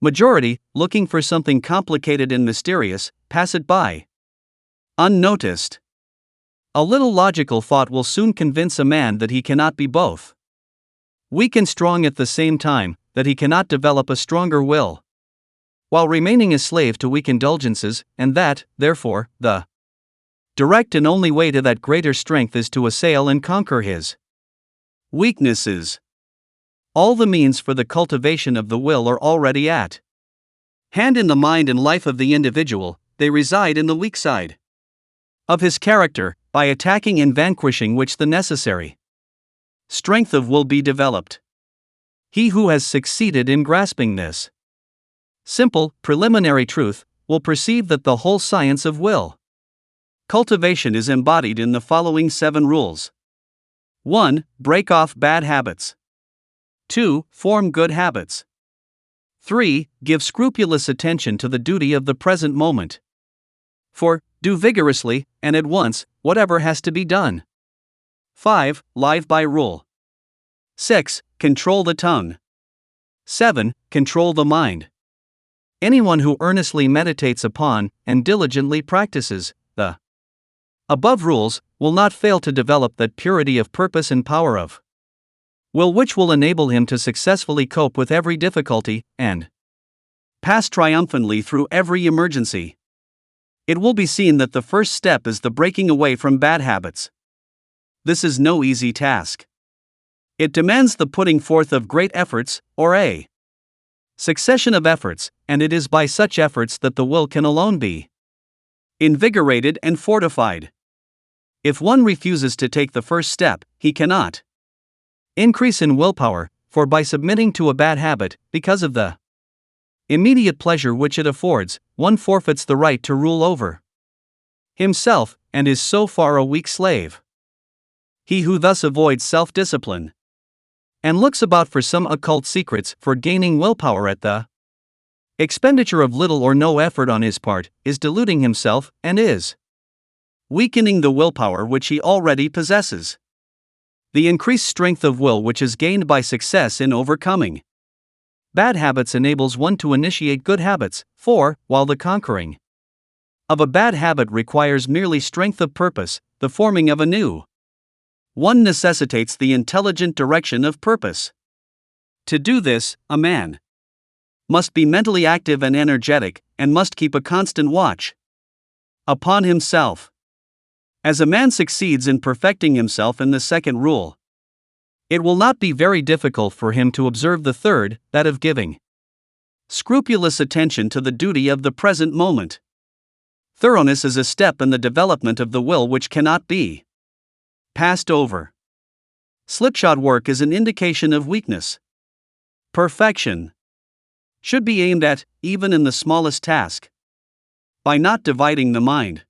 majority, looking for something complicated and mysterious, pass it by unnoticed. A little logical thought will soon convince a man that he cannot be both weak and strong at the same time, that he cannot develop a stronger will while remaining a slave to weak indulgences, and that, therefore, the direct and only way to that greater strength is to assail and conquer his weaknesses. All the means for the cultivation of the will are already at hand in the mind and life of the individual. They reside in the weak side of his character, by attacking and vanquishing which the necessary strength of will be developed. He who has succeeded in grasping this simple, preliminary truth, will perceive that the whole science of will cultivation is embodied in the following 7 rules. 1. Break off bad habits. 2. Form good habits. 3. Give scrupulous attention to the duty of the present moment. 4. Do vigorously, and at once, whatever has to be done. 5. Live by rule. 6. Control the tongue. 7. Control the mind. Anyone who earnestly meditates upon, and diligently practices, the above rules, will not fail to develop that purity of purpose and power of will which will enable him to successfully cope with every difficulty, and pass triumphantly through every emergency. It will be seen that the first step is the breaking away from bad habits. This is no easy task. It demands the putting forth of great efforts, or a succession of efforts, and it is by such efforts that the will can alone be invigorated and fortified. If one refuses to take the first step, he cannot increase in willpower, for by submitting to a bad habit, because of the immediate pleasure which it affords, one forfeits the right to rule over himself, and is so far a weak slave. He who thus avoids self-discipline and looks about for some occult secrets for gaining willpower at the expenditure of little or no effort on his part, is deluding himself, and is weakening the willpower which he already possesses. The increased strength of will which is gained by success in overcoming bad habits enables one to initiate good habits, for, while the conquering of a bad habit requires merely strength of purpose, the forming of a new one necessitates the intelligent direction of purpose. To do this, a man must be mentally active and energetic, and must keep a constant watch upon himself. As a man succeeds in perfecting himself in the second rule, It will not be very difficult for him to observe the third, that of giving scrupulous attention to the duty of the present moment. Thoroughness is a step in the development of the will which cannot be passed over. Slipshod work is an indication of weakness. Perfection should be aimed at, even in the smallest task, by not dividing the mind,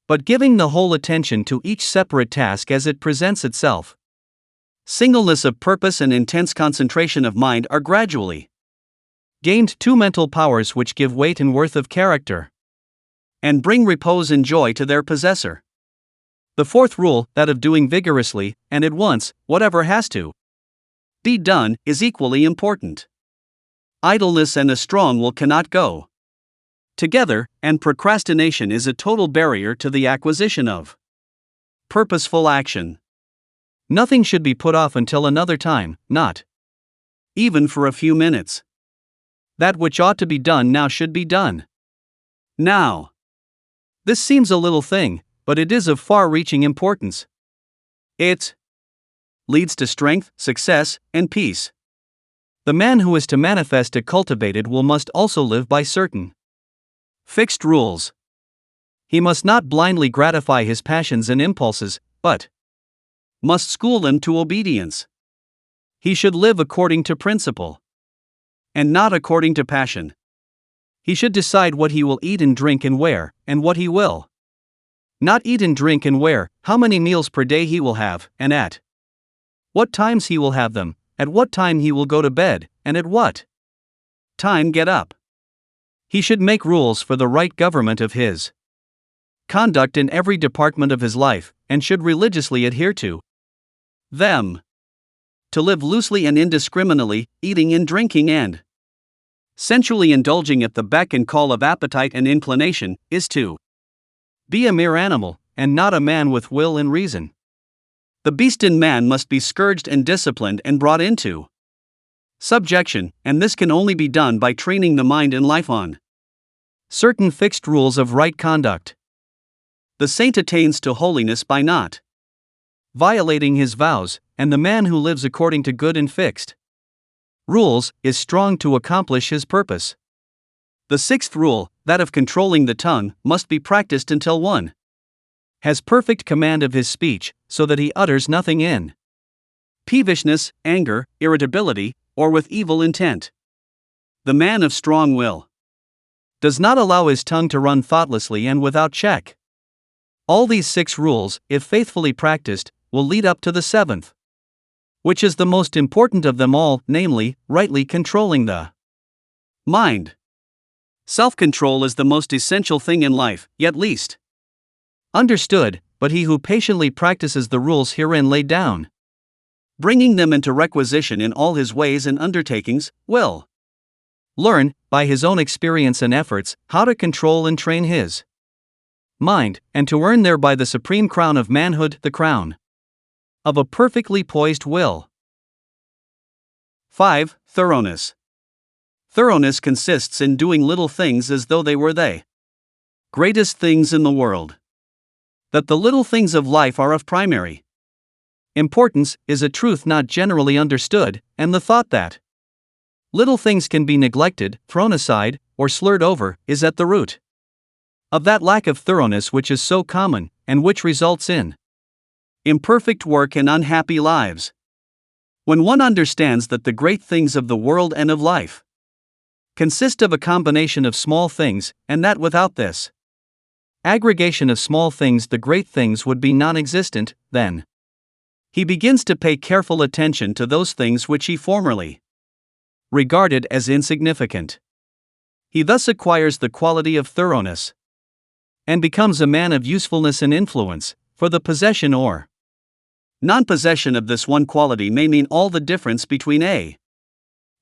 but giving the whole attention to each separate task as it presents itself. Singleness of purpose and intense concentration of mind are gradually gained two mental powers which give weight and worth of character, and bring repose and joy to their possessor. The fourth rule, that of doing vigorously, and at once, whatever has to be done, is equally important. Idleness and a strong will cannot go together, and procrastination is a total barrier to the acquisition of purposeful action. Nothing should be put off until another time, not even for a few minutes. That which ought to be done now should be done now. This seems a little thing, but it is of far-reaching importance. It leads to strength, success, and peace. The man who is to manifest a cultivated will must also live by certain fixed rules. He must not blindly gratify his passions and impulses, but must school them to obedience. He should live according to principle, and not according to passion. He should decide what he will eat and drink and where, and what he will not eat and drink and where, how many meals per day he will have, and at what times he will have them, at what time he will go to bed, and at what time get up. He should make rules for the right government of his conduct in every department of his life, and should religiously adhere to them. To live loosely and indiscriminately, eating and drinking and sensually indulging at the beck and call of appetite and inclination, is to be a mere animal, and not a man with will and reason. The beast in man must be scourged and disciplined and brought into subjection, and this can only be done by training the mind and life on certain fixed rules of right conduct. The saint attains to holiness by not violating his vows, and the man who lives according to good and fixed rules is strong to accomplish his purpose. The sixth rule, that of controlling the tongue, must be practiced until one has perfect command of his speech, so that he utters nothing in peevishness, anger, irritability, or with evil intent. The man of strong will does not allow his tongue to run thoughtlessly and without check. All these 6 rules, if faithfully practiced, will lead up to the 7th, which is the most important of them all, namely, rightly controlling the mind. Self-control is the most essential thing in life, yet least understood, but he who patiently practices the rules herein laid down, bringing them into requisition in all his ways and undertakings, will learn, by his own experience and efforts, how to control and train his mind, and to earn thereby the supreme crown of manhood, the crown of a perfectly poised will. 5. Thoroughness. Thoroughness consists in doing little things as though they were the greatest things in the world. That the little things of life are of primary importance is a truth not generally understood, and the thought that little things can be neglected, thrown aside, or slurred over is at the root of that lack of thoroughness which is so common, and which results in imperfect work and unhappy lives. When one understands that the great things of the world and of life consist of a combination of small things, and that without this aggregation of small things the great things would be non-existent, then he begins to pay careful attention to those things which he formerly regarded as insignificant. He thus acquires the quality of thoroughness, and becomes a man of usefulness and influence, for the possession or non-possession of this one quality may mean all the difference between a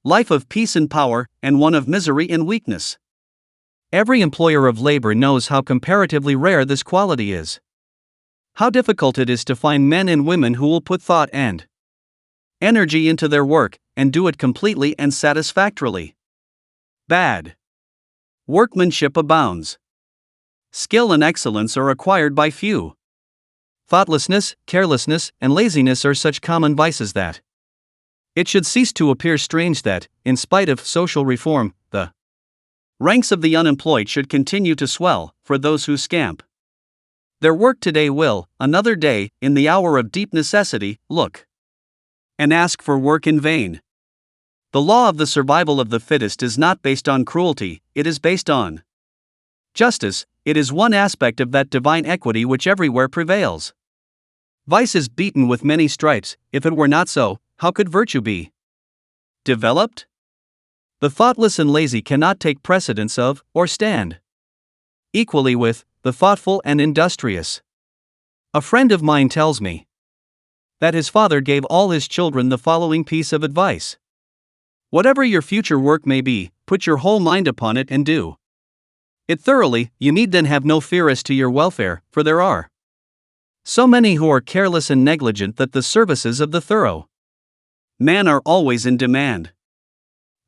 life of peace and power, and one of misery and weakness. Every employer of labor knows how comparatively rare this quality is. How difficult it is to find men and women who will put thought and energy into their work, and do it completely and satisfactorily. Bad workmanship abounds. Skill and excellence are acquired by few. Thoughtlessness, carelessness, and laziness are such common vices that it should cease to appear strange that, in spite of social reform, the ranks of the unemployed should continue to swell, for those who scamp their work today will, another day, in the hour of deep necessity, look and ask for work in vain. The law of the survival of the fittest is not based on cruelty, it is based on justice. It is one aspect of that divine equity which everywhere prevails. Vice is beaten with many stripes. If it were not so, how could virtue be developed? The thoughtless and lazy cannot take precedence of, or stand equally with, the thoughtful and industrious. A friend of mine tells me that his father gave all his children the following piece of advice: whatever your future work may be, put your whole mind upon it and do it thoroughly. You need then have no fear as to your welfare, for there are so many who are careless and negligent that the services of the thorough man are always in demand.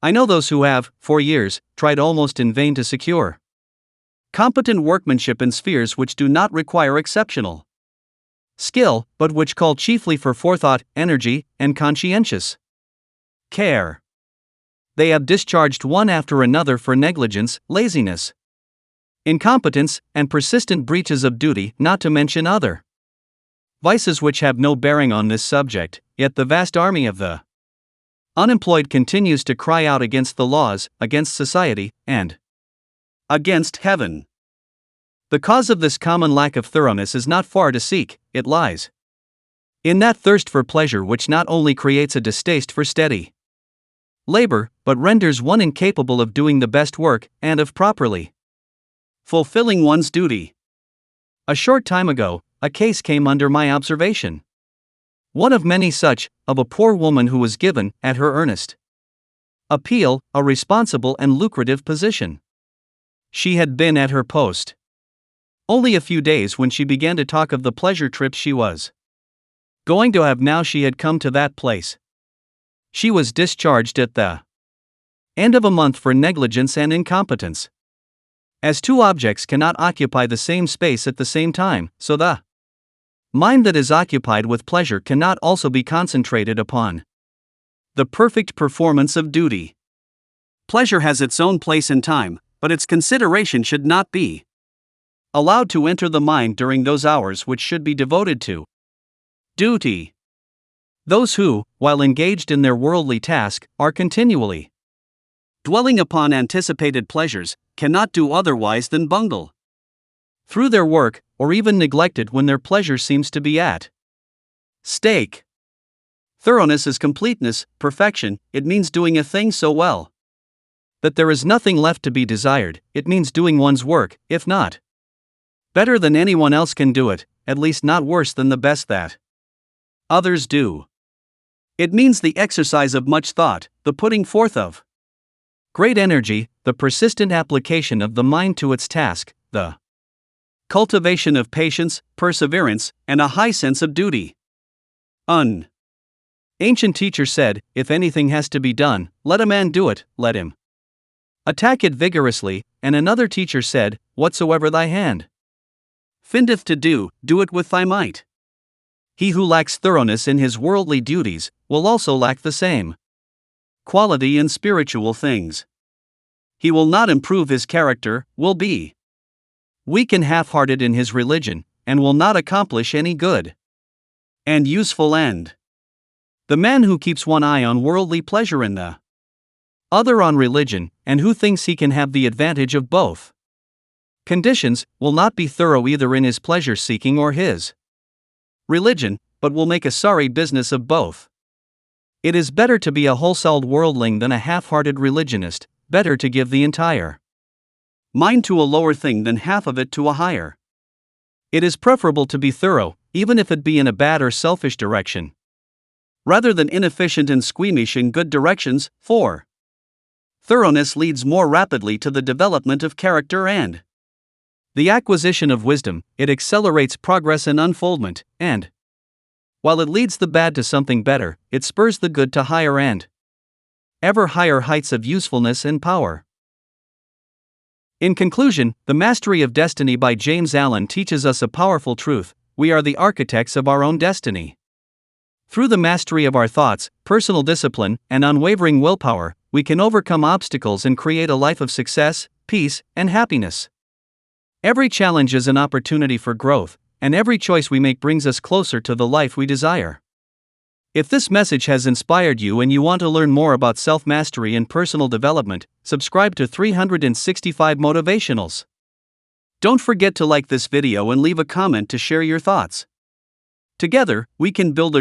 I know those who have, for years, tried almost in vain to secure competent workmanship in spheres which do not require exceptional skill, but which call chiefly for forethought, energy, and conscientious care. They have discharged one after another for negligence, laziness, incompetence, and persistent breaches of duty, not to mention other vices which have no bearing on this subject. Yet the vast army of the unemployed continues to cry out against the laws, against society, and against heaven. The cause of this common lack of thoroughness is not far to seek. It lies in that thirst for pleasure which not only creates a distaste for steady labor, but renders one incapable of doing the best work, and of properly fulfilling one's duty. A short time ago, a case came under my observation. One of many such, of a poor woman who was given, at her earnest appeal, a responsible and lucrative position. She had been at her post only a few days when she began to talk of the pleasure trip she was going to have now she had come to that place. She was discharged at the end of a month for negligence and incompetence. As two objects cannot occupy the same space at the same time, so the mind that is occupied with pleasure cannot also be concentrated upon the perfect performance of duty. Pleasure has its own place in time, but its consideration should not be allowed to enter the mind during those hours which should be devoted to duty. Those who, while engaged in their worldly task, are continually dwelling upon anticipated pleasures, cannot do otherwise than bungle through their work, or even neglect it when their pleasure seems to be at stake. Thoroughness is completeness, perfection. It means doing a thing so well that there is nothing left to be desired. It means doing one's work, if not better than anyone else can do it, at least not worse than the best that others do. It means the exercise of much thought, the putting forth of great energy, the persistent application of the mind to its task, the cultivation of patience, perseverance, and a high sense of duty. An ancient teacher said, if anything has to be done, let a man do it, let him attack it vigorously, and another teacher said, whatsoever thy hand findeth to do, do it with thy might. He who lacks thoroughness in his worldly duties, will also lack the same quality in spiritual things. He will not improve his character, will be weak and half-hearted in his religion, and will not accomplish any good and useful end. The man who keeps one eye on worldly pleasure and the other on religion, and who thinks he can have the advantage of both conditions, will not be thorough either in his pleasure-seeking or his religion, but will make a sorry business of both. It is better to be a whole-souled worldling than a half-hearted religionist, better to give the entire mind to a lower thing than half of it to a higher. It is preferable to be thorough, even if it be in a bad or selfish direction, rather than inefficient and squeamish in good directions, for thoroughness leads more rapidly to the development of character and the acquisition of wisdom. It accelerates progress and unfoldment, and while it leads the bad to something better, it spurs the good to higher and ever higher heights of usefulness and power. In conclusion, The Mastery of Destiny by James Allen teaches us a powerful truth. we are the architects of our own destiny. Through the mastery of our thoughts, personal discipline, and unwavering willpower, we can overcome obstacles and create a life of success, peace, and happiness. Every challenge is an opportunity for growth, and every choice we make brings us closer to the life we desire. If this message has inspired you and you want to learn more about self-mastery and personal development, subscribe to 365 Motivationals. Don't forget to like this video and leave a comment to share your thoughts. Together, we can build a